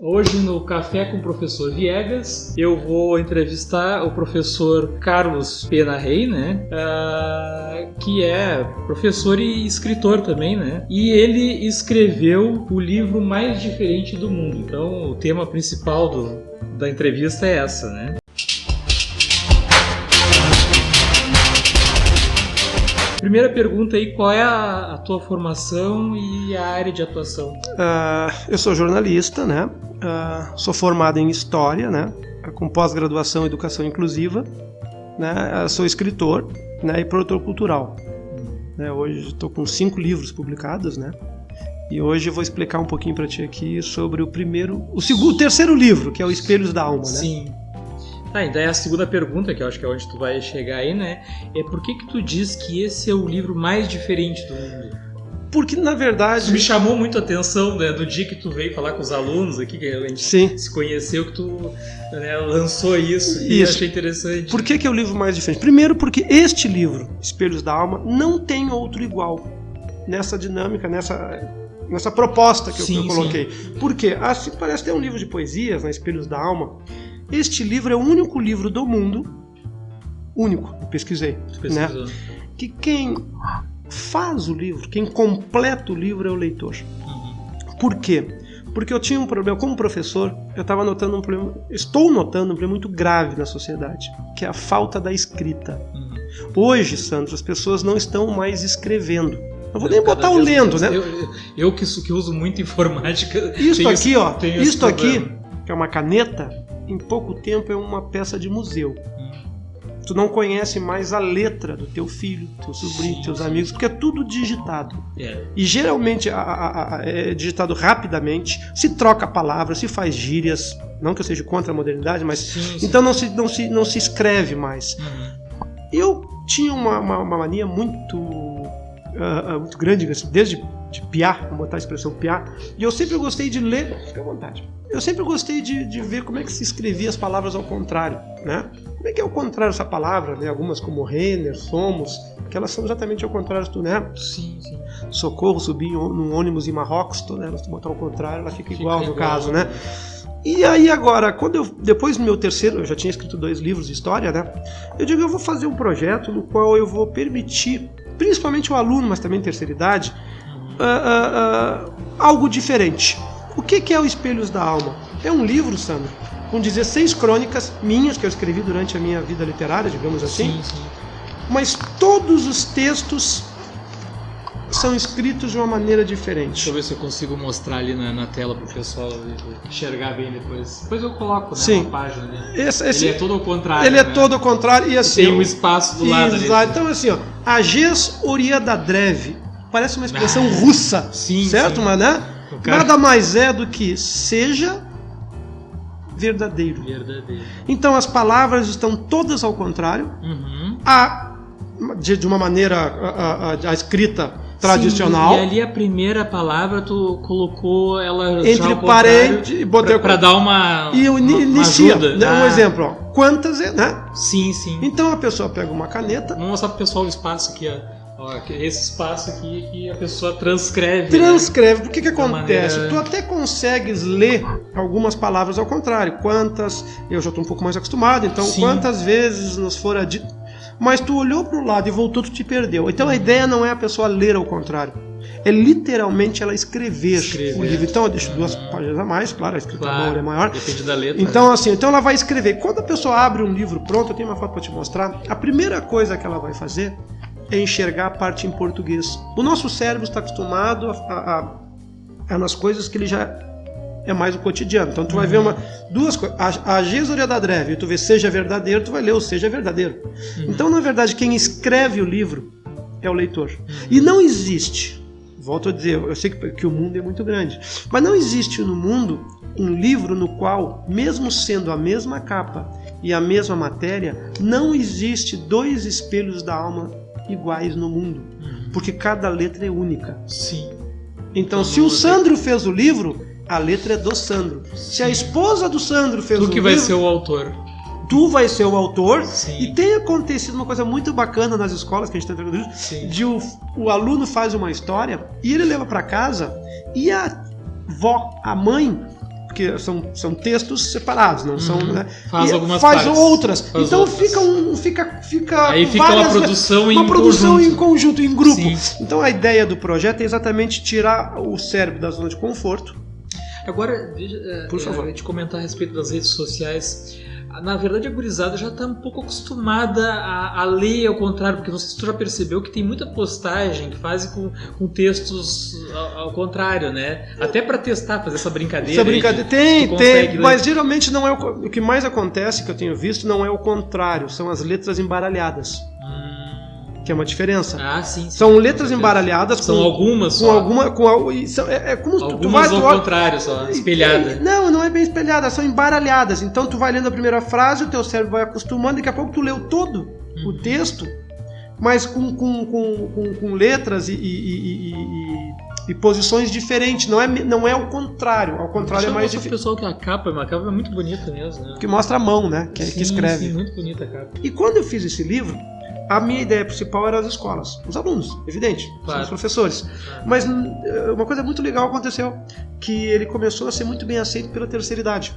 Hoje no Café com o Professor Viegas, eu vou entrevistar o professor Carlos Pena Rey, né? Que é professor e escritor também, né? E ele escreveu o livro mais diferente do mundo. Então, o tema principal da entrevista é essa, né? Primeira pergunta aí, qual é a tua formação e a área de atuação? Eu sou jornalista, né? Sou formado em História, né? Com pós-graduação em Educação Inclusiva, né? Sou escritor, né? E produtor cultural. Né? Hoje estou com 5 livros publicados, né? E hoje eu vou explicar um pouquinho para ti aqui sobre o terceiro livro, que é o Espelhos da Alma, né? Sim. Então a segunda pergunta, que eu acho que é onde tu vai chegar aí, né? É por que tu diz que esse é o livro mais diferente do mundo? Porque, na verdade... Isso me chamou muito a atenção, né, do dia que tu veio falar com os alunos aqui, que a gente se conheceu, que tu, né, lançou isso. E eu achei interessante. Por que é o livro mais diferente? Primeiro porque este livro, Espelhos da Alma, não tem outro igual nessa dinâmica, nessa proposta que eu coloquei. Sim. Por quê? Assim, parece ter um livro de poesias, né, Espelhos da Alma. Este livro é o único livro do mundo, único, eu pesquisei, né? Que quem faz o livro, quem completa o livro é o leitor. Por quê? Porque eu tinha um problema, como professor, estou notando um problema muito grave na sociedade, que é a falta da escrita. Hoje, Sandro, as pessoas não estão mais escrevendo. Não vou nem botar o lendo, né? Eu que uso muito informática... Isto aqui, que é uma caneta, em pouco tempo é uma peça de museu. Tu não conhece mais a letra do teu filho, teu sobrinho, teus amigos, porque é tudo digitado. E geralmente é digitado rapidamente, se troca palavras, se faz gírias, não que eu seja contra a modernidade, mas então não se escreve mais. Eu tinha uma mania muito grande, desde de piar, vou botar a expressão piar, e eu sempre gostei de ler, fica à vontade. Eu sempre gostei de ver como é que se escrevia as palavras ao contrário, né? Como é que é o contrário dessa palavra, né? Algumas como Renner, Somos, que elas são exatamente ao contrário do, né? Sim. Socorro, subir num ônibus em Marrocos, né? Se botar ao contrário, ela fica igual no caso, né? E aí agora, depois do meu terceiro, eu já tinha escrito 2 livros de história, né? Eu digo, eu vou fazer um projeto no qual eu vou permitir, principalmente o aluno, mas também terceira idade, algo diferente. O que é o Espelhos da Alma? É um livro, Sandro, com 16 crônicas minhas, que eu escrevi durante a minha vida literária, digamos assim. Sim. Mas todos os textos são escritos de uma maneira diferente. Deixa eu ver se eu consigo mostrar ali na tela para o pessoal enxergar bem depois. Depois eu coloco, né, uma página ali. Ele é todo ao contrário. Ele é todo ao contrário e assim... Tem um espaço do lado ali. Então assim, Ages Oriadadrev, parece uma expressão russa, certo? Mas, né? Nada mais é do que seja verdadeiro. Então as palavras estão todas ao contrário. De uma maneira a escritra tradicional. E ali a primeira palavra tu colocou ela entre parênteses, para dar uma inicia, ajuda. Né? Um exemplo, quantas, né? Sim. Então a pessoa pega uma caneta. Vamos mostrar pro pessoal o espaço aqui, esse espaço aqui que a pessoa transcreve. Né? Por que acontece? Tu até consegues ler algumas palavras ao contrário. Quantas, eu já estou um pouco mais acostumado, então quantas vezes nos fora dito. Mas tu olhou para o lado e voltou, tu te perdeu. Então a ideia não é a pessoa ler ao contrário. É literalmente ela escrever o livro. Então eu deixo 2 páginas a mais, claro, a escrita é maior. Depende da letra. Então então ela vai escrever. Quando a pessoa abre um livro pronto, eu tenho uma foto para te mostrar, a primeira coisa que ela vai fazer é enxergar a parte em português. O nosso cérebro está acostumado nas coisas que ele já é mais o cotidiano. Então tu vai ver duas coisas. A Ages Oriadadrev, tu vê seja verdadeiro, tu vai ler o seja verdadeiro. Então, na verdade, quem escreve o livro é o leitor. E não existe, volto a dizer, eu sei que o mundo é muito grande, mas não existe no mundo um livro no qual, mesmo sendo a mesma capa e a mesma matéria, não existe 2 espelhos da alma iguais no mundo, porque cada letra é única. Então, se o Sandro fez o livro, a letra é do Sandro. Se a esposa do Sandro fez o livro... Tu que vai ser o autor. Tu vai ser o autor. E tem acontecido uma coisa muito bacana nas escolas que a gente está tendo, de o aluno faz uma história e ele leva para casa e a mãe, porque porque são textos separados, não são, né? Faz algumas faz partes. outras. Faz Então outras. fica Aí fica várias, uma produção em conjunto, em grupo. Sim. Então a ideia do projeto é exatamente tirar o cérebro da zona de conforto. Agora, Por favor. Eu ia te comentar a respeito das redes sociais. Na verdade, a gurizada já está um pouco acostumada a ler ao contrário, porque não sei se tu já percebeu que tem muita postagem que fazem com textos ao contrário, né? Até para testar, fazer essa brincadeira. Tem, mas geralmente não é o que mais acontece, que eu tenho visto, não é o contrário, são as letras embaralhadas. Que é uma diferença. Ah, sim. São letras embaralhadas. São algumas com só. É como algumas tu vai, ao contrário só, espelhada. Não é bem espelhada, são embaralhadas. Então tu vai lendo a primeira frase, o teu cérebro vai acostumando, daqui a pouco tu leu todo o texto, mas com letras e posições diferentes. Não é o contrário. Ao contrário, é mais difícil. O pessoal que a capa é muito bonita mesmo, né? Que mostra a mão, né? Que escreve. Sim, muito bonita a capa. E quando eu fiz esse livro, a minha ideia principal era as escolas, os alunos, evidente, claro. Os professores. Mas uma coisa muito legal aconteceu, que ele começou a ser muito bem aceito pela terceira idade.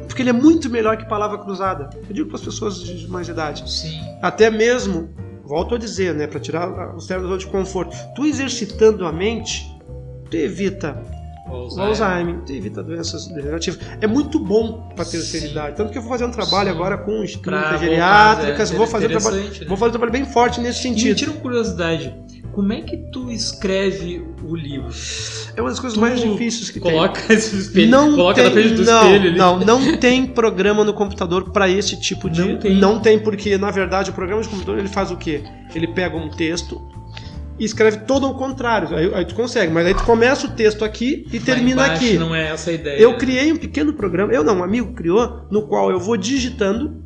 Porque ele é muito melhor que palavra cruzada. Eu digo para as pessoas de mais idade. Sim. Até mesmo, volto a dizer, né, para tirar o cérebro da zona de conforto, tu exercitando a mente, tu evita o Alzheimer, tu evita doenças degenerativas. É muito bom para a terceira idade. Tanto que eu vou fazer um trabalho agora com clínicas geriátricas, vou fazer um trabalho bem forte nesse sentido. Me tira uma curiosidade, como é que tu escreve o livro? É uma das coisas mais difíceis que coloca tem. Esse espelho, coloca na frente do espelho ali. Não tem programa no computador para esse tipo de... Não tem, porque na verdade o programa de computador ele faz o quê? Ele pega um texto e escreve todo ao contrário. Aí tu consegue, mas aí tu começa o texto aqui e termina aqui. Não é essa a ideia. Eu criei um pequeno programa, um amigo criou, no qual eu vou digitando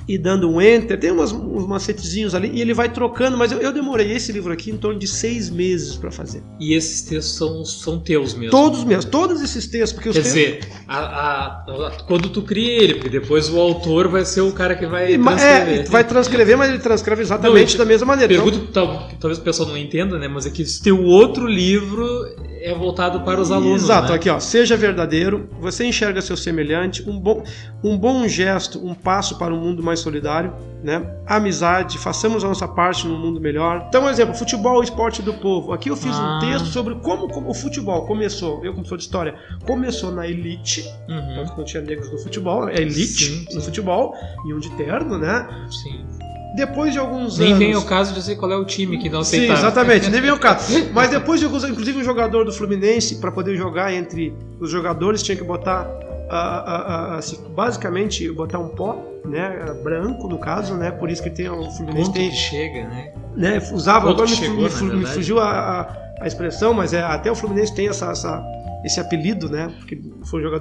e dando um enter, tem uns macetezinhos ali, e ele vai trocando, mas eu demorei esse livro aqui em torno de 6 meses para fazer. E esses textos são teus mesmo? Todos meus, todos esses textos. Porque Quer dizer, quando tu cria ele, porque depois o autor vai ser o cara que vai transcrever. Vai transcrever, mas ele transcreve exatamente da mesma maneira. Pergunta que talvez o pessoal não entenda, né? Mas é que esse teu outro livro é voltado para os alunos. Exato, né? Aqui, ó. Seja verdadeiro, você enxerga seu semelhante, um bom gesto, um passo para um mundo mais solidário, né? Amizade, façamos a nossa parte num mundo melhor. Então, um exemplo, futebol, esporte do povo. Aqui eu fiz um texto sobre como o futebol começou, eu como professor de história, começou na elite, tanto que não tinha negros no futebol, é elite no futebol, e um de terno, né? Sim. Depois de alguns anos... Nem vem o caso de dizer qual é o time que não aceitava. Sim, exatamente, nem vem o caso. Mas depois de alguns anos, inclusive um jogador do Fluminense, para poder jogar entre os jogadores, tinha que botar, basicamente, botar um pó, né, branco no caso, né, por isso que tem o Fluminense... Ponto que chega, né? Usava, agora me fugiu a expressão, mas até o Fluminense tem esse apelido, né, porque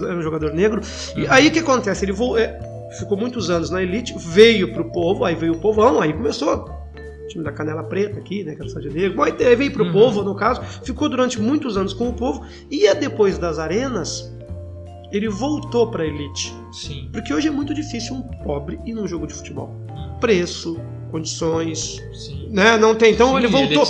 era um jogador negro. E aí o que acontece? Ele ficou muitos anos na elite, veio pro povo, aí veio o povão, aí começou o time da Canela Preta aqui, né, que era só de negro, aí veio pro povo, no caso, ficou durante muitos anos com o povo, e depois das arenas, ele voltou pra elite. Sim. Porque hoje é muito difícil um pobre ir num jogo de futebol. Preço, condições, né, não tem, então ele voltou.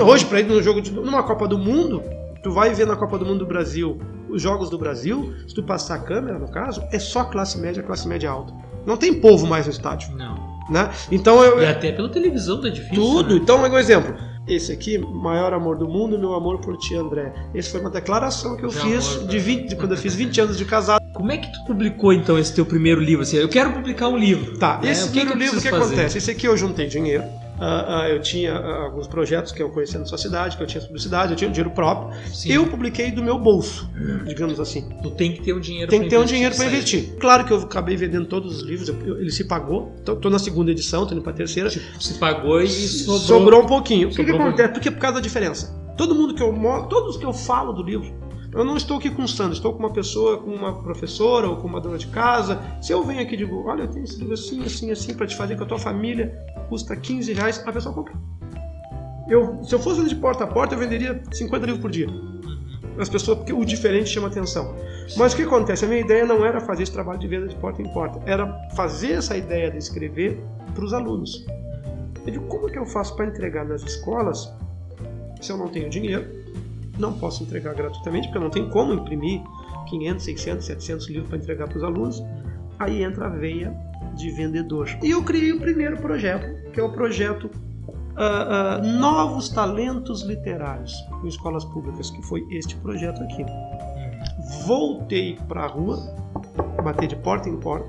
Hoje, pra ir numa Copa do Mundo, tu vai ver na Copa do Mundo do Brasil, os jogos do Brasil, se tu passar a câmera, no caso, é só classe média alta. Não tem povo mais no estádio. Não. Né? Então E até pela televisão tá difícil. Tudo. Né? Então, um exemplo. Esse aqui, maior amor do mundo, meu amor por ti, André. Esse foi uma declaração que eu fiz quando eu fiz 20 anos de casado. Como é que tu publicou, então, esse teu primeiro livro? Assim, eu quero publicar um livro. Tá, esse primeiro livro, o que acontece? Esse aqui eu juntei dinheiro. Eu tinha alguns projetos que eu conhecia na sua cidade, que eu tinha publicidade, eu tinha dinheiro próprio. Sim. Eu publiquei do meu bolso, digamos assim. Tu tem que ter um dinheiro Tem que ter um dinheiro para investir. Claro que eu acabei vendendo todos os livros, ele se pagou. Tô na segunda edição, tô indo pra terceira. Se pagou e sobrou um pouquinho. O que acontece? Porque por causa da diferença. Todos que eu falo do livro, eu não estou aqui com um santo, estou com uma pessoa, com uma professora ou com uma dona de casa. Se eu venho aqui e digo, olha, eu tenho esse livro assim, para te fazer com a tua família, custa R$15, a pessoa compra. Se eu fosse vender de porta a porta, eu venderia 50 livros por dia. As pessoas, porque o diferente chama atenção. Mas o que acontece? A minha ideia não era fazer esse trabalho de venda de porta em porta, era fazer essa ideia de escrever para os alunos. Eu digo, como é que eu faço para entregar nas escolas se eu não tenho dinheiro? Não posso entregar gratuitamente, porque eu não tenho como imprimir. 500, 600, 700 livros para entregar para os alunos. Aí entra a veia de vendedor. E eu criei o primeiro projeto, que é o projeto Novos Talentos Literários em Escolas Públicas, que foi este projeto aqui. Voltei para a rua, bater de porta em porta,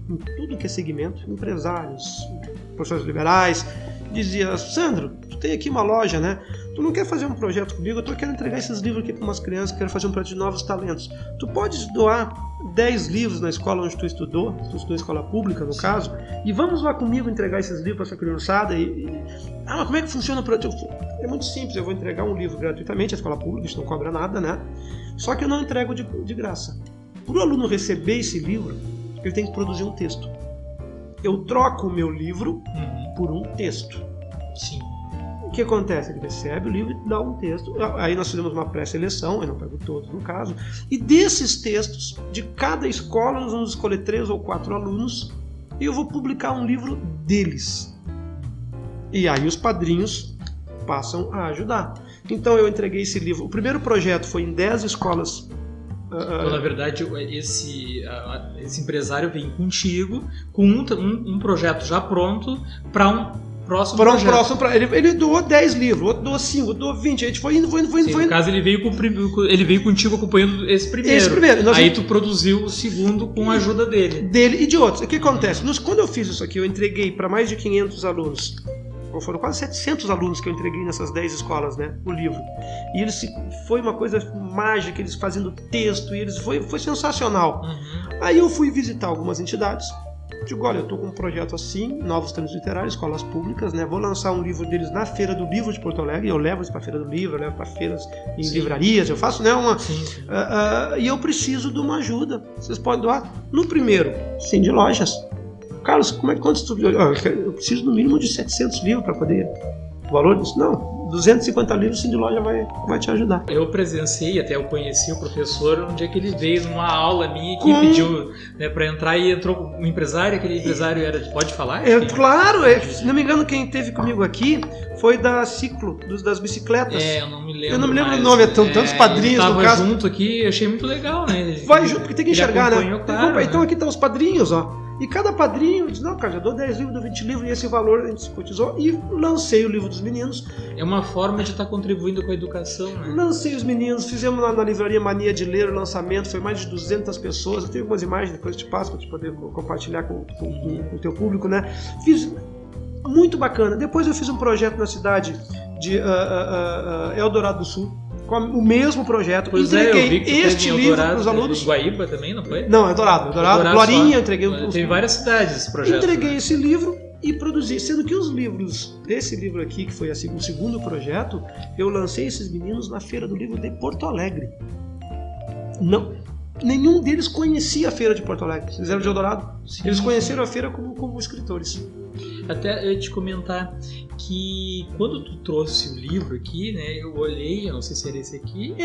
em tudo que é segmento, empresários, professores liberais, dizia: Sandro, tu tem aqui uma loja, né? Tu não quer fazer um projeto comigo? Eu tô querendo entregar esses livros aqui para umas crianças, quero fazer um projeto de novos talentos. Tu podes doar 10 livros na escola onde tu estudou escola pública, no caso, e vamos lá comigo entregar esses livros para essa criançada. Mas como é que funciona o projeto? É muito simples, eu vou entregar um livro gratuitamente à escola pública, isso não cobra nada, né? Só que eu não entrego de graça. Para o aluno receber esse livro, ele tem que produzir um texto. Eu troco o meu livro por um texto. Sim. O que acontece? Ele recebe o livro e dá um texto. Aí nós fizemos uma pré-seleção, eu não pego todos no caso, e desses textos, de cada escola, nós vamos escolher 3 ou 4 alunos e eu vou publicar um livro deles. E aí os padrinhos passam a ajudar. Então eu entreguei esse livro. O primeiro projeto foi em 10 escolas. Então, na verdade, esse empresário vem contigo com um projeto já pronto para um próximo projeto. Ele doou 10 livros, outro doou 5, outro doou 20. A gente foi indo. No caso, ele veio contigo acompanhando esse primeiro. Aí tu produziu o segundo com a ajuda dele. E de outros. O que acontece? Quando eu fiz isso aqui, eu entreguei para mais de 500 alunos. Foram quase 700 alunos que eu entreguei nessas 10 escolas, né, o livro. E foi uma coisa mágica, eles fazendo texto, e foi sensacional. Aí eu fui visitar algumas entidades, digo: olha, eu estou com um projeto assim, Novos Talentos Literários, escolas públicas, né, vou lançar um livro deles na Feira do Livro de Porto Alegre, eu levo eles para a Feira do Livro, eu levo para feiras em livrarias, eu faço, né, e eu preciso de uma ajuda, vocês podem doar? No primeiro, sim, de lojas. Carlos, quantos tu... Eu preciso no mínimo de 700 livros para poder... O valor disso? Não, 250 livros, sim, de loja vai te ajudar. Eu presenciei, até eu conheci o professor um dia que ele veio numa aula minha que pediu, né, para entrar, e entrou um empresário. Aquele empresário pode falar? Claro, se não me engano, quem esteve comigo aqui foi da Ciclo, das bicicletas. Eu não me lembro. Eu não me lembro o nome, tantos padrinhos no caso. Junto aqui, eu achei muito legal, né? Vai junto, porque tem que enxergar, né? Claro, então aqui estão os padrinhos, ó. E cada padrinho diz: não, cara, já dou 10 livros, dou 20 livros, e esse valor a gente se cotizou, e lancei o livro dos meninos. É uma forma de estar contribuindo com a educação, né? Lancei os meninos, fizemos na livraria Mania de Ler o lançamento, foi mais de 200 pessoas. Eu tenho algumas imagens, depois eu te passo para te poder compartilhar com o teu público, né? Fiz muito bacana. Depois eu fiz um projeto na cidade de Eldorado do Sul, com o mesmo projeto. Entreguei este livro para os alunos. Guaíba também, não foi? Não, Eldorado. Glorinha, eu entreguei. Tem várias cidades esse projeto. Entreguei esse livro e produzi, sendo que os livros, esse livro aqui, que foi o segundo projeto, eu lancei esses meninos na Feira do Livro de Porto Alegre. Não, nenhum deles conhecia a Feira de Porto Alegre. Eles eram de Eldorado. Eles conheceram a feira como escritores. Até eu ia te comentar que quando tu trouxe o livro aqui, né, eu olhei, eu não sei se era esse aqui,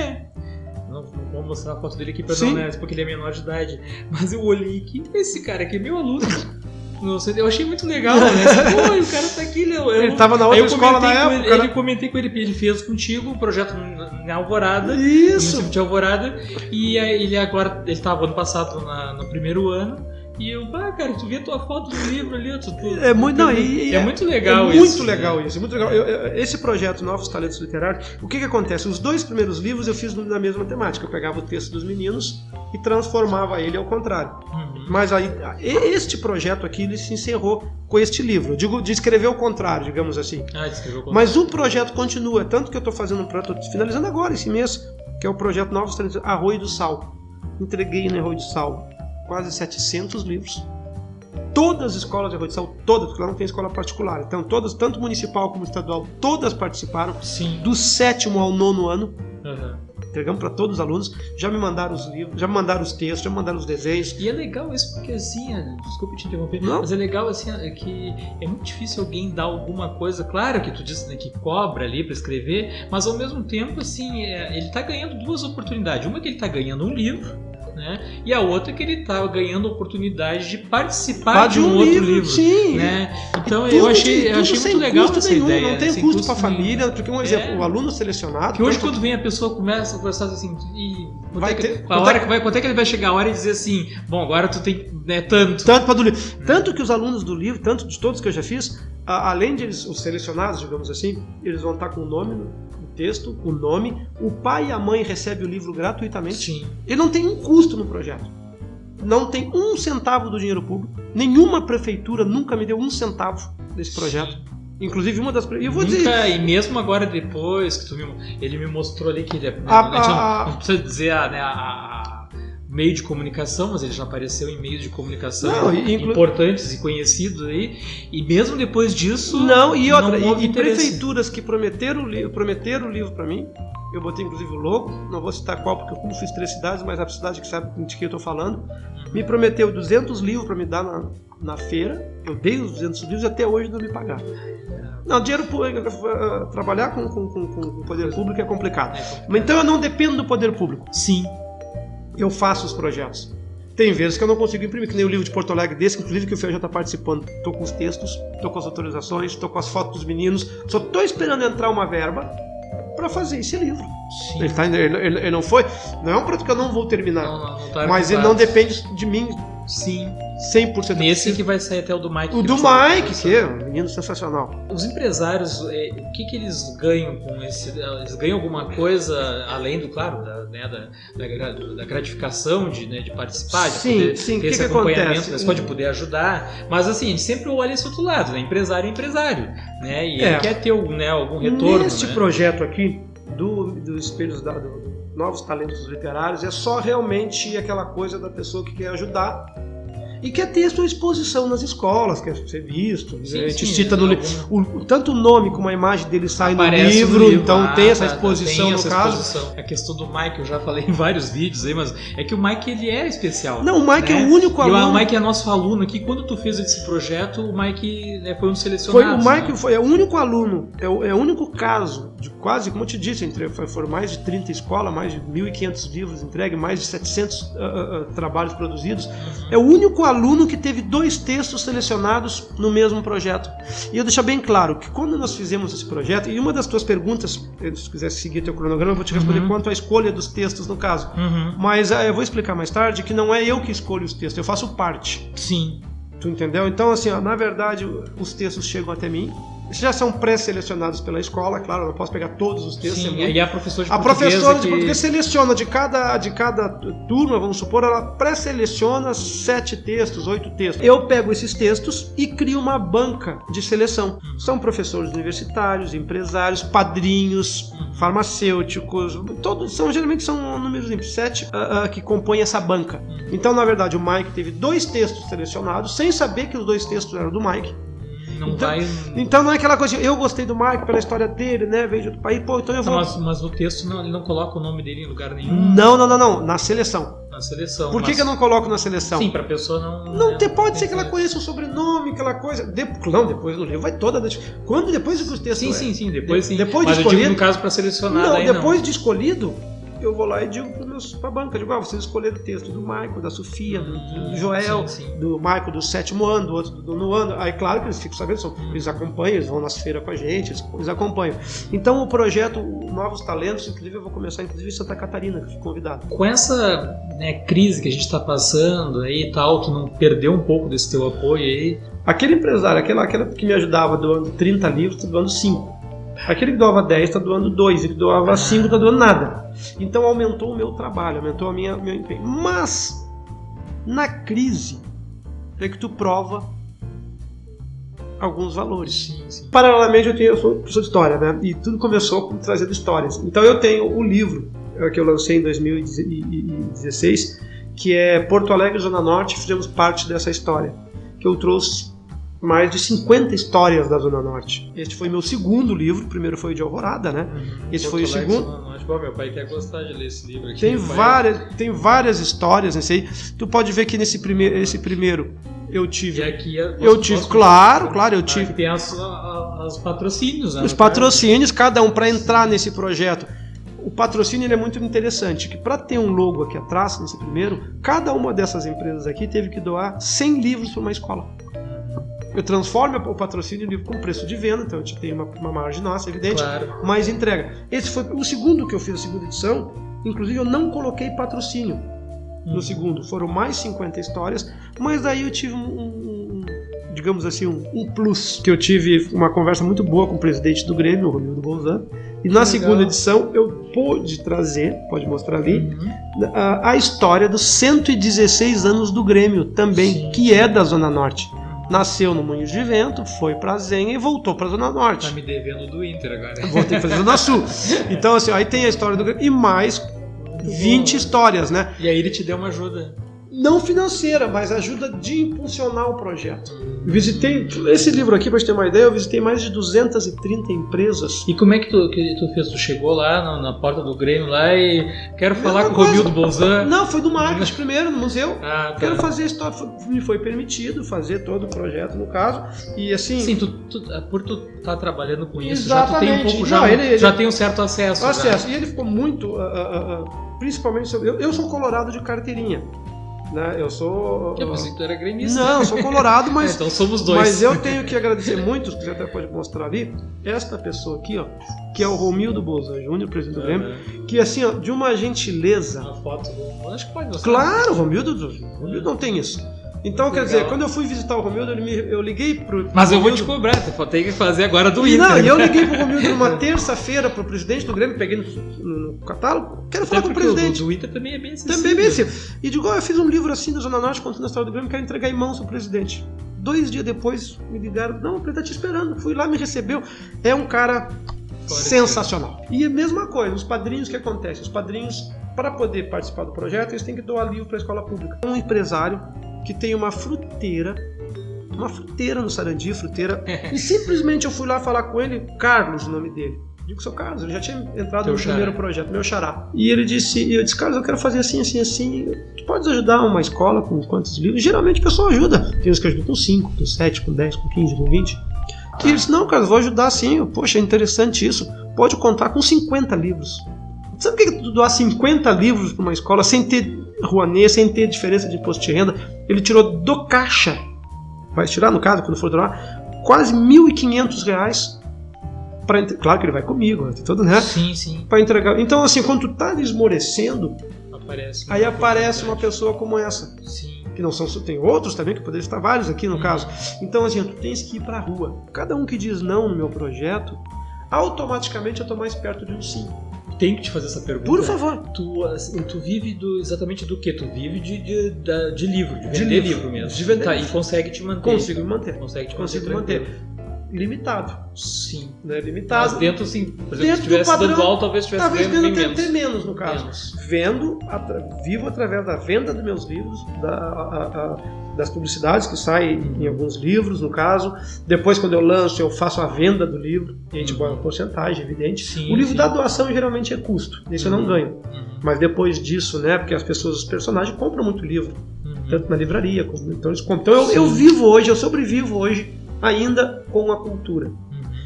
não vou mostrar a foto dele aqui pra não, né, porque ele é menor de idade, mas eu olhei aqui, esse cara aqui é meu aluno. Eu achei muito legal, né? Pô, o cara tá aqui, ele tava na outra escola na época. Eu comentei com ele, ele fez contigo o projeto em Alvorada. Isso! No de Alvorada. E ele tava ano passado no primeiro ano. E eu, cara, tu vê a tua foto do livro ali, é muito legal isso. É muito legal isso. Muito legal. Esse projeto Novos Talentos Literários, o que acontece? Os 2 primeiros livros eu fiz na mesma temática. Eu pegava o texto dos meninos e transformava ele ao contrário. Mas aí, este projeto aqui, ele se encerrou com este livro. Eu digo, de escrever ao contrário, digamos assim. De escrever ao contrário. Mas o projeto continua. Tanto que eu estou finalizando agora, esse mês, que é o projeto Novos Talentos Arroio do Sal. Entreguei no Arroio do Sal quase 700 livros. Todas as escolas de Arroio do Sal, todas, porque lá não tem escola particular. Então todas, tanto municipal como estadual, todas participaram. Sim. Do 7º ao 9º ano. Entregamos para todos os alunos. Já me mandaram os livros, já me mandaram os textos, já me mandaram os desenhos. E é legal isso porque assim, desculpa te interromper, mas é legal assim que é muito difícil alguém dar alguma coisa, claro que tu disse, né, que cobra ali para escrever, mas ao mesmo tempo assim, ele tá ganhando 2 oportunidades. Uma que ele tá ganhando um livro, né? E a outra é que ele está ganhando a oportunidade de participar de um outro livro. Sim. Né? Então eu achei muito legal essa ideia. Não tem custo para a família, porque um exemplo, o aluno selecionado... Que hoje quando vem a pessoa começa a conversar assim, quanto é que ele vai chegar a hora e dizer assim, bom, agora tu tem tanto para do livro. Tanto que os alunos do livro, tanto de todos que eu já fiz, além de eles, os selecionados, digamos assim, eles vão estar com o nome no texto, o nome, o pai e a mãe recebem o livro gratuitamente. Sim. Ele não tem um custo no projeto. Não tem um centavo do dinheiro público. Nenhuma prefeitura nunca me deu um centavo desse projeto. Inclusive uma das... Eu vou dizer... E mesmo agora depois que ele me mostrou ali que ele... não precisa dizer meio de comunicação, mas ele já apareceu em meios de comunicação importantes e conhecidos aí, e mesmo depois disso e prefeituras que prometeram o livro para mim, eu botei inclusive o logo, não vou citar qual porque eu como fiz 3 cidades, mas a cidade que sabe de que eu estou falando, me prometeu 200 livros para me dar na feira, eu dei os 200 livros e até hoje não me pagaram. Não, dinheiro público, trabalhar com o poder público é complicado. Então eu não dependo do poder público. Sim. Eu faço os projetos. Tem vezes que eu não consigo imprimir, que nem o livro de Porto Alegre desse, inclusive que o Fê já está participando. Estou com os textos, estou com as autorizações, estou com as fotos dos meninos. Só estou esperando entrar uma verba para fazer esse livro. Sim. Ele não foi. Não é um projeto que eu não vou terminar. Não tá mas ele não depende de mim. Sim. 100%. Nesse que vai sair até o do Mike. O do Mike, que é um menino sensacional. Os empresários, o que eles ganham com esse... Eles ganham alguma coisa além do, claro, da gratificação de participar, de poder ter esse acompanhamento, mas pode poder ajudar. Mas assim, a gente sempre olha esse outro lado, né? Empresário é empresário, né? E ele quer ter algum retorno. Neste projeto aqui, dos espelhos do Novos Talentos Literários, é só realmente aquela coisa da pessoa que quer ajudar e quer ter a sua exposição nas escolas, quer ser visto. A gente cita no tanto o nome como a imagem dele sai no livro, então tem essa exposição no caso. A questão do Mike, eu já falei em vários vídeos aí, mas é que o Mike ele é especial. Não, o Mike é o único aluno. E o Mike é nosso aluno aqui. Quando tu fez esse projeto, o Mike foi um dos selecionados. O Mike foi o único aluno, é o único caso de quase, como eu te disse, foram mais de 30 escolas, mais de 1.500 livros entregues, mais de 700 trabalhos produzidos. É o único aluno que teve 2 textos selecionados no mesmo projeto. E eu deixar bem claro que quando nós fizemos esse projeto, e uma das tuas perguntas, se quiser seguir teu cronograma, eu vou te responder quanto à escolha dos textos no caso. Mas eu vou explicar mais tarde que não é eu que escolho os textos, eu faço parte. Sim. Tu entendeu? Então, assim, na verdade, os textos chegam até mim. Já são pré-selecionados pela escola, claro, eu não posso pegar todos os textos. Sim, e a professora de português seleciona de cada turma, vamos supor, ela pré-seleciona 7 textos, 8 textos. Eu pego esses textos e crio uma banca de seleção. São professores universitários, empresários, padrinhos, farmacêuticos, geralmente são números simples, 7 que compõem essa banca. Então, na verdade, o Mike teve 2 textos selecionados, sem saber que os 2 textos eram do Mike. Então não é aquela coisa, eu gostei do Mike pela história dele, né? Veio de outro país, então eu vou. Mas no texto ele não coloca o nome dele em lugar nenhum. Não, na seleção. Na seleção. Por que eu não coloco na seleção? Sim, pra pessoa não. Pode ser que ela conheça o sobrenome, aquela coisa. Depois no livro vai toda. Depois que os textos. Sim, depois sim. Depois mas de escolhido. Eu digo no caso pra selecionar. Depois de escolhido, eu vou lá e digo pra banca, vocês escolheram o texto do Michael, da Sofia, do Joel, do Michael do 7º ano, do outro do 9º ano. Aí claro que eles ficam sabendo, eles acompanham, eles vão nas feiras com a gente, eles acompanham. Então o projeto Novos Talentos, inclusive eu vou começar em Santa Catarina, que fui convidado. Com essa crise que a gente está passando aí e tal, tu não perdeu um pouco desse teu apoio aí? Aquele empresário, aquela que me ajudava doando 30 livros, está doando 5. Aquele que doava 10 está doando 2, ele que doava 5 não está doando nada. Então aumentou o meu trabalho, aumentou meu empenho. Mas, na crise, é que tu prova alguns valores. Sim. Paralelamente, eu sou professor de história, né? E tudo começou com trazendo histórias. Então eu tenho o livro que eu lancei em 2016, que é Porto Alegre, Zona Norte, fizemos parte dessa história, que eu trouxe mais de 50 histórias da Zona Norte. Este foi meu segundo livro, o primeiro foi o de Alvorada, né? Esse foi o segundo. Meu pai quer gostar de ler esse livro aqui. Tem várias histórias nesse aí. Tu pode ver que esse primeiro eu tive. E aqui claro, eu tive. Tem os patrocínios, né? Os patrocínios, cada um para entrar nesse projeto. o patrocínio ele é muito interessante, que para ter um logo aqui atrás, nesse primeiro, cada uma dessas empresas aqui teve que doar 100 livros para uma escola. Eu transformo o patrocínio em livro com preço de venda, então a gente tem uma margem nossa, evidente, mas entrega. Esse foi o segundo que eu fiz, a segunda edição, inclusive eu não coloquei patrocínio no segundo, foram mais 50 histórias, mas daí eu tive digamos assim, um plus, que eu tive uma conversa muito boa com o presidente do Grêmio, o Romildo Bolzan, e na segunda edição eu pude trazer, pode mostrar ali, a história dos 116 anos do Grêmio também, que é da Zona Norte. Nasceu no Moinhos de Vento, foi pra Zenha e voltou pra Zona Norte. Tá me devendo do Inter agora. Vou ter que fazer Zona Sul. Então, assim, aí tem a história do Grêmio e mais 20 histórias, né? E aí ele te deu uma ajuda. Não financeira, mas ajuda de impulsionar o projeto. Visitei, esse livro aqui, pra gente ter uma ideia, eu visitei mais de 230 empresas. E como é que tu fez? Tu chegou lá na porta do Grêmio lá e quero falar com o Romildo Bolzan? Não, foi do marketing primeiro, no museu. Tá. Quero fazer a história, me foi permitido fazer todo o projeto, no caso. E assim... Sim, por tu tá trabalhando com isso, exatamente. Já tu tem um pouco, já tem um certo acesso. E ele ficou muito, principalmente, eu sou colorado de carteirinha. Né? Eu sou... Eu pensei que tu era gremista. Não, eu sou colorado, mas... então somos dois. Mas eu tenho que agradecer muito, você até pode mostrar ali, essa pessoa aqui, ó, que é o Romildo Bolzan Júnior, presidente do Grêmio, que assim, ó, de uma gentileza... Uma foto, acho que pode mostrar. Claro, o Romildo não tem isso. Então, quer dizer, quando eu fui visitar o Romildo, eu liguei pro... Mas eu vou te cobrar, tu tem que fazer agora do Inter. Não, e eu liguei pro Romildo numa terça-feira pro presidente do Grêmio, peguei no catálogo, quero falar com o presidente. O do Inter também é bem acessível. Também é bem acessível. E digo, eu fiz um livro assim da Zona Norte, contando a história do Grêmio, quero entregar em mãos ao presidente. 2 dias depois, me ligaram, não, o presidente tá te esperando. Fui lá, me recebeu. É um cara sensacional. E a mesma coisa, os padrinhos, o que acontece? Os padrinhos, para poder participar do projeto, eles têm que doar livro para a escola pública. Um empresário que tem uma fruteira no Sarandi, e simplesmente eu fui lá falar com ele, Carlos, o nome dele. Digo, seu Carlos, ele já tinha entrado no primeiro projeto, meu xará. E eu disse, Carlos, eu quero fazer assim, assim, assim. Tu podes ajudar uma escola com quantos livros? Geralmente o pessoal ajuda. Tem uns que ajudam com 5, com 7, com 10, com 15, com 20. E ele disse, não, Carlos, vou ajudar sim. Poxa, é interessante isso. Pode contar com 50 livros. Sabe por que tu doar 50 livros para uma escola sem ter Rouanet, sem ter diferença de imposto de renda? Ele tirou do caixa, vai tirar no caso, quando for doar, quase R$1.500 para claro que ele vai comigo, todo, né? Sim. Para entregar. Então, assim, quando tu tá esmorecendo, aí aparece uma pessoa como essa. Sim. Que não são, tem outros também, que poderiam estar vários aqui no caso. Então, assim, tu tens que ir pra rua. Cada um que diz não no meu projeto, automaticamente eu tô mais perto de um sim. Tenho que te fazer essa pergunta. Por favor. Tu vive exatamente do quê? Tu vive de livro, de vender livro mesmo. De vender. Tá, e consegue te manter. Consigo me manter. Consigo manter. Limitado. Sim. Né? Limitado. Mas dentro, assim, por exemplo, se tivesse dando aula, talvez tivesse ganhando bem menos. Até menos, no caso. Vivo através da venda dos meus livros, das publicidades que saem em alguns livros, no caso. Depois, quando eu lanço, eu faço a venda do livro. E a gente põe uma porcentagem, evidente. Sim, o livro da doação geralmente é custo. Isso eu não ganho. Mas depois disso, né? Porque as pessoas, os personagens compram muito livro. Tanto na livraria, então eles compram. Então eu vivo hoje, eu sobrevivo hoje ainda com a cultura.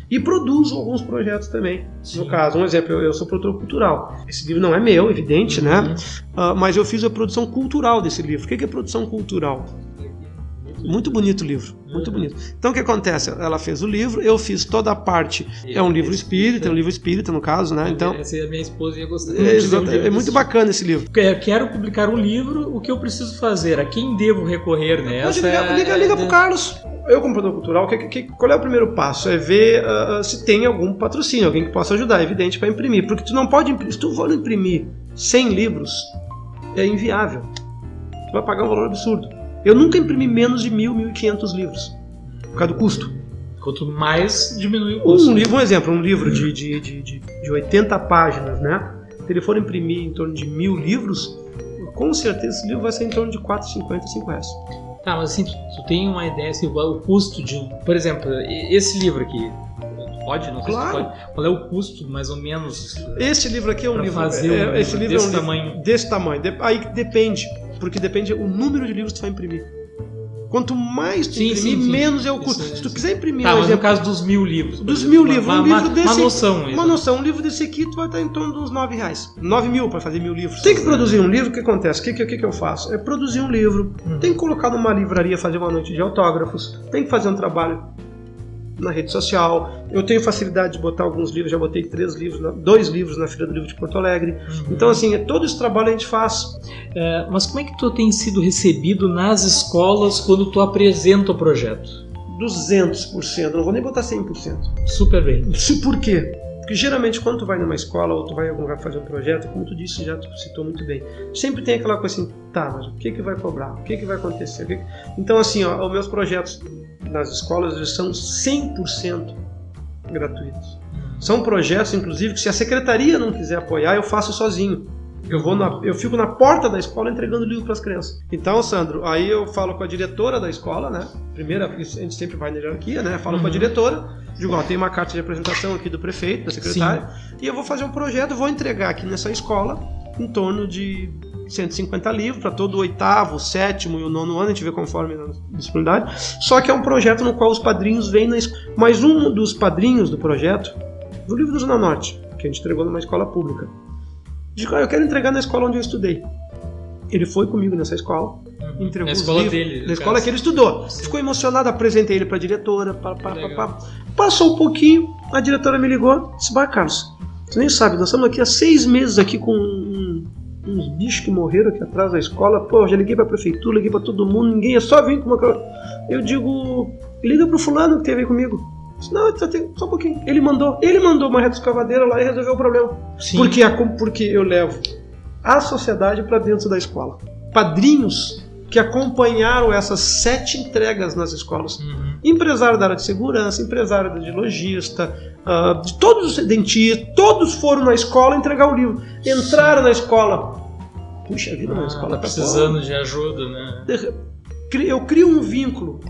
E produzo alguns projetos também. Sim. No caso, um exemplo, eu sou produtor cultural. Esse livro não é meu, evidente, né? Mas eu fiz a produção cultural desse livro. O que é produção cultural? Muito bonito o livro, muito bonito. Então o que acontece? Ela fez o livro, eu fiz toda a parte. É um livro espírita no caso, né? Então, essa é a minha esposa ia gostar. É muito bacana esse livro. Quero publicar um livro, o que eu preciso fazer? A quem devo recorrer, né? Liga pro Carlos. Eu, como produtor cultural, qual é o primeiro passo? É ver se tem algum patrocínio, alguém que possa ajudar, é evidente, para imprimir. Porque tu não pode imprimir. Se tu for imprimir 100 livros, é inviável. Tu vai pagar um valor absurdo. Eu nunca imprimi menos de 1.000, 1.500 livros, por causa do custo. Quanto mais diminui o custo. Um exemplo, um livro de 80 páginas, né? Se ele for imprimir em torno de 1.000 livros, com certeza esse livro vai ser em torno de R$4,50, R$5. Tá, mas assim, tu tem uma ideia, assim, o custo de... Por exemplo, esse livro aqui, pode? Não sei se pode. Qual é o custo, mais ou menos? Esse livro aqui é um livro... Esse livro desse tamanho. Desse tamanho. Aí depende, porque depende o número de livros que tu vai imprimir. Quanto mais tu imprimir, menos é o custo. Se tu quiser imprimir mas no caso dos 1000 livros. Dos 1000 livros. Um livro desse, uma noção. Um livro desse aqui tu vai estar em torno de uns R$9. 9.000 para fazer 1000 livros. Tem que produzir um livro, o que acontece? O que eu faço? É produzir um livro. Tem que colocar numa livraria, fazer uma noite de autógrafos. Tem que fazer um trabalho na rede social. Eu tenho facilidade de botar alguns livros, já botei 2 livros na Feira do Livro de Porto Alegre. Então, assim, todo esse trabalho a gente faz. Mas como é que tu tem sido recebido nas escolas quando tu apresenta o projeto? 200%, não vou nem botar 100%. Super bem. Por quê? Porque geralmente quando tu vai numa escola ou tu vai em algum lugar fazer um projeto, como tu disse, já tu citou muito bem, sempre tem aquela coisa assim, tá, mas o que vai cobrar? O que vai acontecer? Então, assim, os meus projetos nas escolas, eles são 100% gratuitos. São projetos, inclusive, que se a secretaria não quiser apoiar, eu faço sozinho. Eu fico na porta da escola entregando livro para as crianças. Então, Sandro, aí eu falo com a diretora da escola, né? Primeiro, a gente sempre vai na hierarquia, né? Falo com a diretora, digo, ó, tem uma carta de apresentação aqui do prefeito, da secretária, e eu vou fazer um projeto, vou entregar aqui nessa escola em torno de 150 livros para todo o 8º, 7º e o 9º ano, a gente vê conforme a disponibilidade. Só que é um projeto no qual os padrinhos vêm na escola. Mas um dos padrinhos do projeto, do livro do Zona Norte, que a gente entregou numa escola pública, digo, eu quero entregar na escola onde eu estudei. Ele foi comigo nessa escola, entregou os livros dele, na escola que ele estudou. Sim. Ficou emocionado, apresentei ele para a diretora, Passou um pouquinho, a diretora me ligou, disse, Carlos, tu nem sabe, nós estamos aqui há 6 meses aqui com uns bichos que morreram aqui atrás da escola, já liguei para a prefeitura, liguei para todo mundo, ninguém, é só vir com uma... Eu digo, liga pro fulano que teve aí comigo. Não, só um pouquinho. Ele mandou uma reta escavadeira lá e resolveu o problema. Sim. Porque eu levo a sociedade para dentro da escola. Padrinhos que acompanharam essas 7 entregas nas escolas. Empresário da área de segurança, empresário de lojista, de todos os dentistas, todos foram na escola entregar o livro. Entraram na escola. Puxa vida, na escola tá precisando de ajuda, né? Eu crio um vínculo.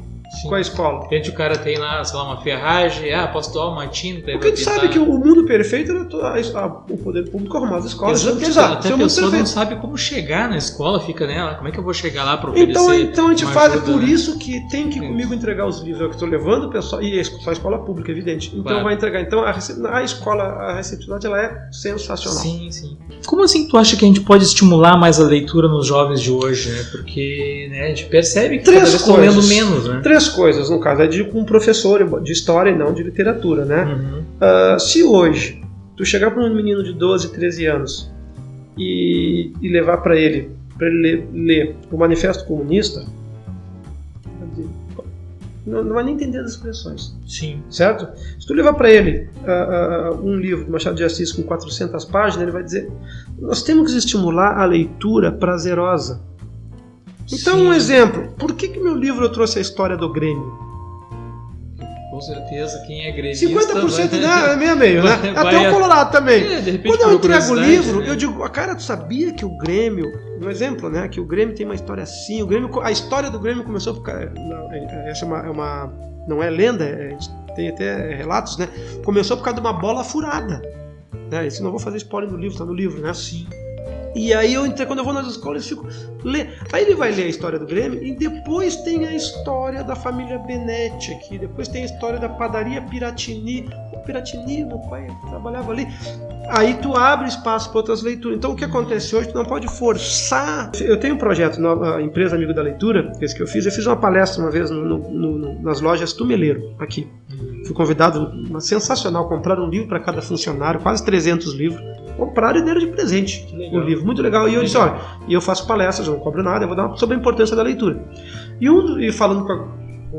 Sim. Com a escola. De repente o cara tem lá, sei lá, uma ferragem, posso doar uma tinta. Porque a gente sabe que o mundo perfeito era o poder público arrumar as escolas. Até a pessoa não sabe como chegar na escola, fica nela, como é que eu vou chegar lá para oferecer? Então a gente faz, é por isso que tem que comigo entregar os livros, eu que estou levando o pessoal, e só a escola pública, evidente. Então vai entregar. Então a escola, a receptividade, ela é sensacional. Sim, sim. Como assim tu acha que a gente pode estimular mais a leitura nos jovens de hoje, né? Porque a gente percebe que cada vez estão lendo menos, né? 3 coisas, no caso, é com um professor de história e não de literatura, né? Se hoje tu chegar para um menino de 12, 13 anos e levar para ele ler o Manifesto Comunista, não vai nem entender as expressões. Sim. Certo? Se tu levar para ele um livro do Machado de Assis com 400 páginas, ele vai dizer, nós temos que estimular a leitura prazerosa. Então, um exemplo, por que meu livro eu trouxe a história do Grêmio? Com certeza, quem é gremista... 50% é meio, né? Até o Colorado também. Quando eu entrego o livro, eu digo, cara, tu sabia que o Grêmio... Um exemplo, né? Que o Grêmio tem uma história assim. A história do Grêmio começou por... Essa é uma... Não é lenda, tem até relatos, né? Começou por causa de uma bola furada. Né? Isso não vou fazer spoiler no livro, tá no livro, né? Sim. E aí quando eu vou nas escolas, eu fico lendo. Aí ele vai ler a história do Grêmio e depois tem a história da família Benetti aqui, depois tem a história da padaria Piratini. O Piratini, meu pai trabalhava ali. Aí tu abre espaço para outras leituras. Então o que acontece hoje, tu não pode forçar. Eu tenho um projeto na empresa Amigo da Leitura, esse que eu fiz uma palestra uma vez nas lojas Tumeleiro, aqui. Fui convidado, sensacional, comprar um livro para cada funcionário, quase 300 livros. Compraram e deram de presente o livro, muito legal. E eu disse, olha, eu faço palestras, eu não cobro nada, eu vou dar sobre a importância da leitura. E falando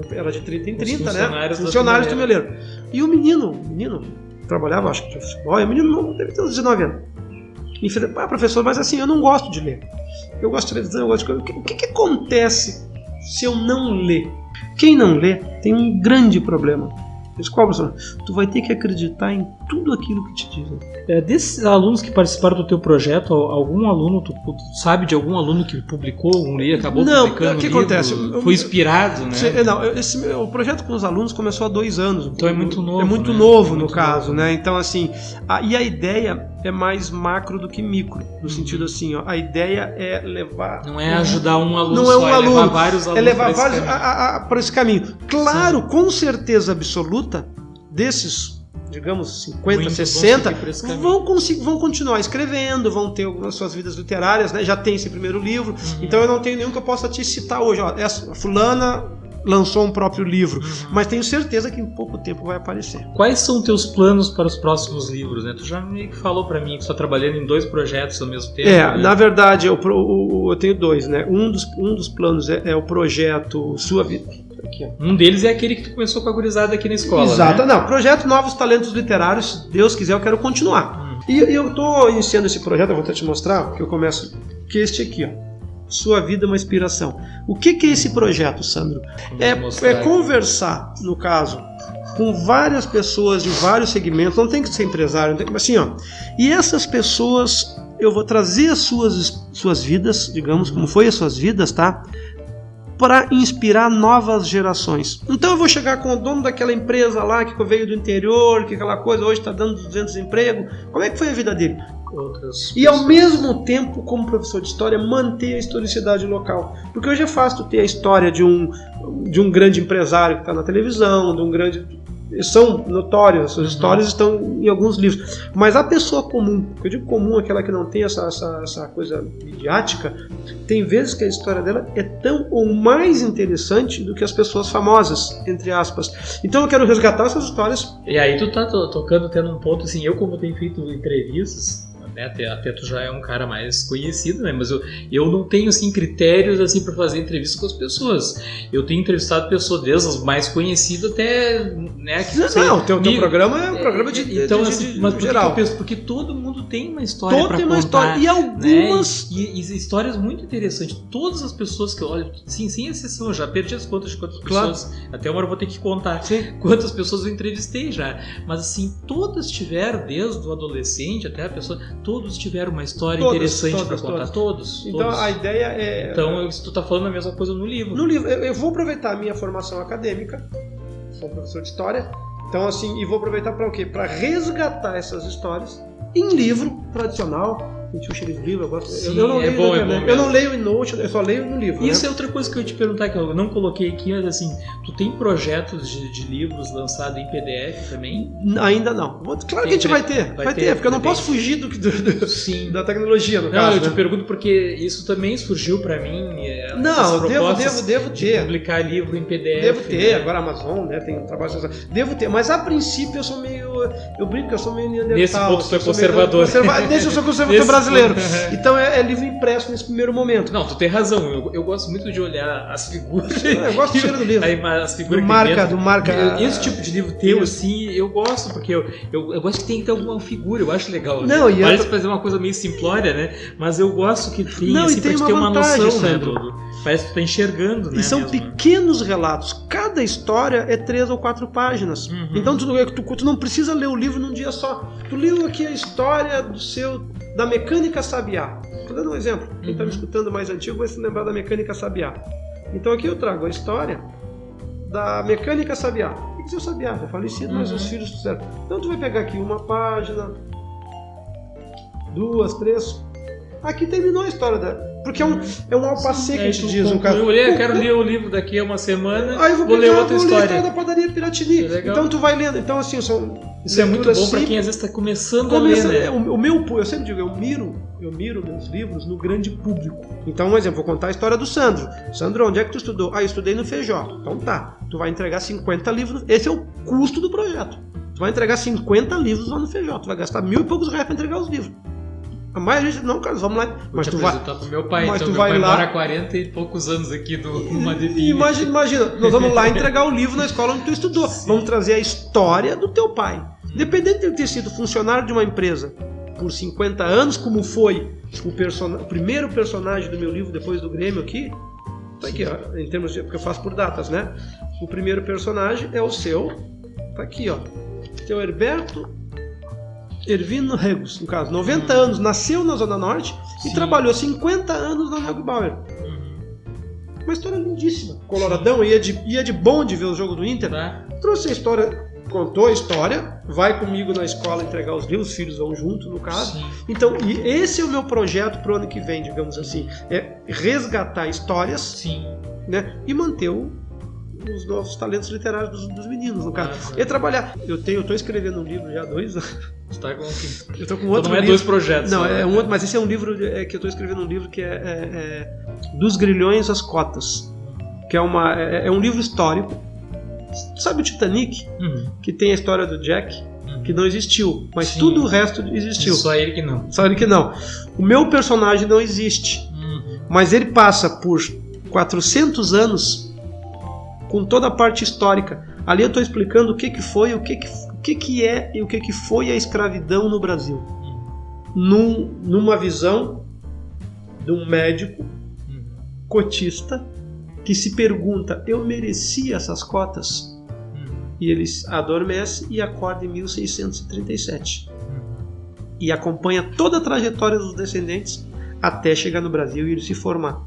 era de 30 em 30, né? Funcionários do Tumeleiro. E o menino trabalhava, acho que de futebol, e o menino não deve ter uns 19 anos. Me fez, professor, mas assim, eu não gosto de ler. Eu gosto de televisão, eu gosto de... O que acontece se eu não ler? Quem não lê tem um grande problema. Tu vai ter que acreditar em tudo aquilo que te dizem. Desses alunos que participaram do teu projeto, algum aluno, tu sabe de algum aluno que publicou um livro, acabou publicando o que acontece? Foi inspirado, né? O projeto com os alunos começou há 2 anos. Então é muito novo. É muito novo no caso, né? Então assim, e a ideia é mais macro do que micro, no sentido assim, ó, a ideia é levar... Não é ajudar um aluno não só, é um aluno, levar vários alunos é levar para esse vários para esse caminho. Claro, Sim. com certeza absoluta, desses, digamos, 50, Muitos 60, vão seguir por esse caminho. vão continuar escrevendo, vão ter algumas suas vidas literárias, né? Já tem esse primeiro livro, então eu não tenho nenhum que eu possa te citar hoje. Ó, essa fulana lançou um próprio livro, mas tenho certeza que em pouco tempo vai aparecer. Quais são teus planos para os próximos livros, né? Tu já me falou para mim que você está trabalhando em 2 projetos ao mesmo tempo. Né? Na verdade, eu tenho 2, né? Um dos planos é o projeto Sua Vida. Aqui, ó. Um deles é aquele que tu começou com a gurizada aqui na escola, Exato, né? Não, projeto Novos Talentos Literários, se Deus quiser eu quero continuar. E eu estou iniciando esse projeto, eu vou até te mostrar, que eu começo, que é este aqui, ó. Sua Vida é uma Inspiração. O que é esse projeto, Sandro? É conversar, no caso, com várias pessoas de vários segmentos, não tem que ser empresário, não tem, assim, ó. E essas pessoas, eu vou trazer as suas vidas, digamos, como foi as suas vidas, tá? Para inspirar novas gerações. Então eu vou chegar com o dono daquela empresa lá que veio do interior, que aquela coisa hoje está dando 200 empregos. Como é que foi a vida dele? E ao mesmo tempo, como professor de história, manter a historicidade local. Porque hoje é fácil ter a história de um grande empresário que está na televisão, de um grande... São notórias, essas histórias estão em alguns livros. Mas a pessoa comum, eu digo comum, aquela que não tem essa coisa midiática, tem vezes que a história dela é tão ou mais interessante do que as pessoas famosas, entre aspas. Então eu quero resgatar essas histórias. E aí tu tá tocando tendo um ponto, assim, eu como tenho feito entrevistas, né, até tu já é um cara mais conhecido, né, mas eu não tenho, assim, critérios, assim, para fazer entrevista com as pessoas. Eu tenho entrevistado pessoas, desde as mais conhecidas até, né, que o teu programa é um programa de então, assim, mas geral. Que eu penso? Porque todo mundo tem uma história para contar. Todo tem uma história. E algumas... Né? E histórias muito interessantes. Todas as pessoas que eu olho, sim, sem exceção, eu já perdi as contas de quantas pessoas. Até uma hora eu vou ter que contar quantas pessoas eu entrevistei já. Mas, assim, todas tiveram, desde o adolescente até a pessoa, todos tiveram uma história interessante para contar. Todos. Então a ideia é... Então, tu tá falando a mesma coisa no livro. No livro, eu vou aproveitar a minha formação acadêmica, sou professor de história, então assim, e vou aproveitar para o quê? Para resgatar essas histórias em livro tradicional. Sentiu o cheiro de livro, eu gosto. Sim, eu não leio, bom, eu não leio em Notion, eu só leio no livro. Isso é outra coisa que eu ia te perguntar, que eu não coloquei aqui, mas assim, tu tem projetos de livros lançados em PDF também? Ainda não. Claro que a gente vai ter, porque eu não posso fugir da tecnologia, no caso. Eu te pergunto porque isso também surgiu para mim. Não, devo ter. Publicar livro em PDF. Devo ter, agora a Amazon, né, tem um trabalho... Devo ter, mas a princípio eu sou meio... Eu brinco que eu sou meio neandertal. Nesse ponto tu é conservador. Nesse eu sou conservador brasileiro. Então é livro impresso nesse primeiro momento. Não, tu tem razão. Eu gosto muito de olhar as figuras. Eu gosto do cheiro do livro. As figuras do marca. Esse tipo de livro teu, assim, eu gosto, porque eu gosto que tem que ter alguma figura, eu acho legal. Não, parece fazer uma coisa meio simplória, né? Mas eu gosto que tenha, assim, pra te ter uma noção, né? Parece que tu tá enxergando, né? E são pequenos relatos. Cada história é 3 ou 4 páginas. Então tu não precisa ler o livro num dia só. Tu leu aqui a história da Mecânica Sabiá. Estou dando um exemplo. Quem está me escutando mais antigo vai se lembrar da Mecânica Sabiá. Então aqui eu trago a história da Mecânica Sabiá. O que é o Sabiá? Já falecido, mas os filhos fizeram. Então tu vai pegar aqui uma página, 2, 3. Aqui terminou a história dela. Porque é um alpacê que a gente diz. Eu quero ler o livro daqui a uma semana. Aí eu vou ler outra história. Ler a história da padaria Piratini. Então tu vai lendo. Então assim, isso é muito bom para quem às vezes está começando a ler, né? Eu sempre digo, eu miro meus livros no grande público. Então, um exemplo, vou contar a história do Sandro. Sandro, onde é que tu estudou? Eu estudei no FJ. Então tá, tu vai entregar 50 livros. Esse é o custo do projeto. Tu vai entregar 50 livros lá no FJ. Tu vai gastar R$1.000 e poucos para entregar os livros. A maioria não, cara, vamos lá. Mas tu vai pro meu pai, mas então tu meu pai lá... mora há 40 e poucos anos aqui numa definição. Imagina, nós vamos lá entregar o livro na escola onde tu estudou. Sim. Vamos trazer a história do teu pai. Dependendo de ele ter sido funcionário de uma empresa por 50 anos, como foi o primeiro personagem do meu livro depois do Grêmio aqui, tá aqui, ó, em termos de, porque eu faço por datas, né? O primeiro personagem é o seu, tá aqui, ó, teu Herberto Ervino Regus, no caso, 90 anos, nasceu na Zona Norte e trabalhou 50 anos na Neugbauer. Uma história lindíssima. Coloradão, ia de bonde ver o jogo do Inter. Trouxe a história contou a história, vai comigo na escola entregar os livros, os filhos vão junto, no caso. Sim. Então, e esse é o meu projeto pro ano que vem, digamos assim. É resgatar histórias, Sim. né? E manter os novos talentos literários dos meninos, no caso. Ah, E trabalhar. Eu tô escrevendo um livro já há 2 anos. Você tá com Eu tô com então outro não é livro. 2 projetos. Não, né? é um outro, mas esse é um livro que eu tô escrevendo um livro que é Dos Grilhões às Cotas. Que é um livro histórico. Sabe o Titanic? Que tem a história do Jack, que não existiu, mas Sim. tudo o resto existiu. Só ele que não. Só ele que não. O meu personagem não existe, mas ele passa por 400 anos com toda a parte histórica. Ali eu estou explicando o que foi, o que é e o que foi a escravidão no Brasil. Numa visão de um médico cotista que se pergunta: eu merecia essas cotas? E ele adormece e acorda em 1637. E acompanha toda a trajetória dos descendentes até chegar no Brasil e ele se formar.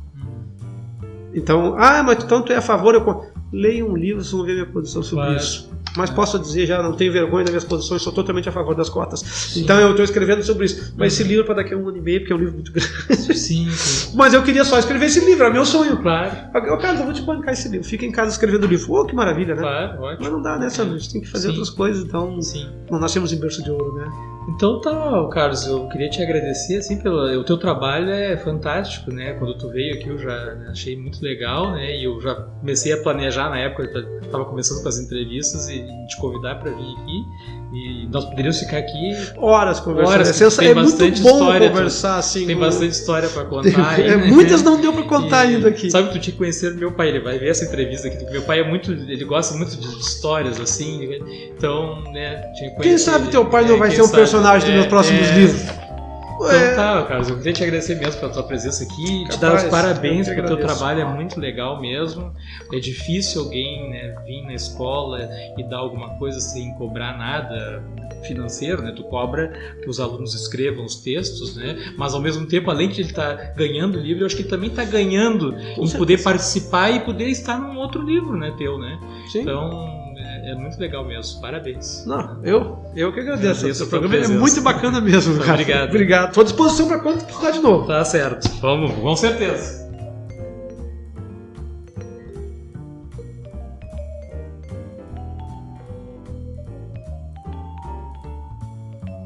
Então, mas então tu é a favor? Leia um livro, vocês vão ver minha posição sobre isso. Mas posso dizer já, não tenho vergonha das minhas posições, sou totalmente a favor das cotas. Sim. Então eu estou escrevendo sobre isso. Mas esse livro é para daqui a 1 ano e meio, porque é um livro muito grande. Sim. Mas eu queria só escrever esse livro, é meu sonho. Claro. Carlos, eu vou te bancar esse livro. Fica em casa escrevendo o livro. Que maravilha, né? Claro, ótimo. Mas não dá, né, Sandro? A gente tem que fazer outras coisas, então não nascemos em berço de ouro, né? Então tá, Carlos, eu queria te agradecer assim o teu trabalho é fantástico, né? Quando tu veio aqui eu já achei muito legal, né? E eu já comecei a planejar na época, eu estava começando com as entrevistas e te convidar para vir aqui. E nós poderíamos ficar aqui horas conversando. Tem bastante muito bom história, conversar assim. Tem bastante história para contar. Muitas não deu para contar ainda aqui. Sabe que tu tinha que conhecer meu pai, ele vai ver essa entrevista aqui. Meu pai ele gosta muito de histórias assim. Então, né, tinha que conhecer. Quem sabe teu pai não vai ser um personagem dos meus próximos livros. Então tá, Carlos, eu queria te agradecer mesmo pela tua presença aqui, te dar os parabéns pelo teu trabalho, é muito legal mesmo. É difícil alguém, né, vir na escola e dar alguma coisa sem cobrar nada financeiro, né? Tu cobra que os alunos escrevam os textos, né? Mas ao mesmo tempo, além de ele estar ganhando o livro, eu acho que ele também está ganhando em poder participar e poder estar num outro livro, né, teu, né? Sim. Então é muito legal mesmo, parabéns. Não, eu que agradeço. Esse programa é muito bacana mesmo, cara. Obrigado. Obrigado. Estou à disposição para quando precisar de novo. Tá certo. Vamos, com certeza.